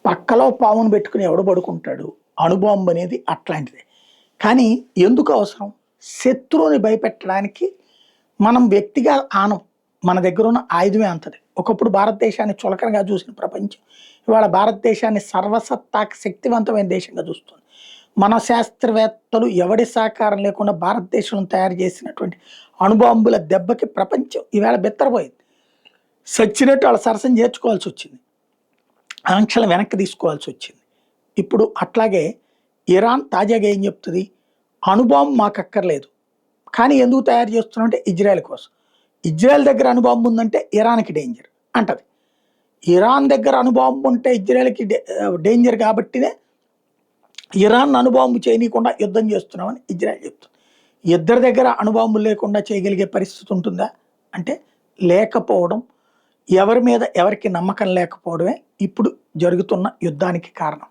పక్కలో పామును పెట్టుకుని ఎవడు పడుకుంటాడు. అణుబాంబు అనేది అట్లాంటిదే. కానీ ఎందుకు అవసరం? శత్రువుని భయపెట్టడానికి మనం వ్యక్తిగా ఆనం. మన దగ్గర ఉన్న ఆయుధమే అంతది. ఒకప్పుడు భారతదేశాన్ని చులకనగా చూసిన ప్రపంచం ఇవాళ భారతదేశాన్ని సర్వసత్తాక శక్తివంతమైన దేశంగా చూస్తుంది. మన శాస్త్రవేత్తలు ఎవడి సహకారం లేకుండా భారతదేశంలో తయారు చేసినటువంటి అణుబాంబుల దెబ్బకి ప్రపంచం ఈవేళ బెత్తరపోయింది. సచ్చినట్టు వాళ్ళ సరసన చేర్చుకోవాల్సి వచ్చింది. ఆంక్షలు వెనక్కి తీసుకోవాల్సి వచ్చింది. ఇప్పుడు అట్లాగే ఇరాన్ తాజాగా ఏం చెప్తుంది? అణుబాంబు మాకు అక్కర్లేదు, కానీ ఎందుకు తయారు చేస్తున్నాం అంటే ఇజ్రాయెల్ కోసం. ఇజ్రాయెల్ దగ్గర అణుబాంబు ఉందంటే ఇరాన్కి డేంజర్ అంటది. ఇరాన్ దగ్గర అణుబాంబు ఉంటే ఇజ్రాయెల్కి డేంజర్ కాబట్టినే ఇరాన్ అణుబాంబు చేయనీయకుండా యుద్ధం చేస్తున్నామని ఇజ్రాయెల్ చెప్తుంది. ఇద్దరి దగ్గర అణుబాంబులు లేకుండా చేయగలిగే పరిస్థితి ఉంటుందా అంటే లేకపోవడం, ఎవరి మీద ఎవరికి నమ్మకం లేకపోవడమే ఇప్పుడు జరుగుతున్న యుద్ధానికి కారణం.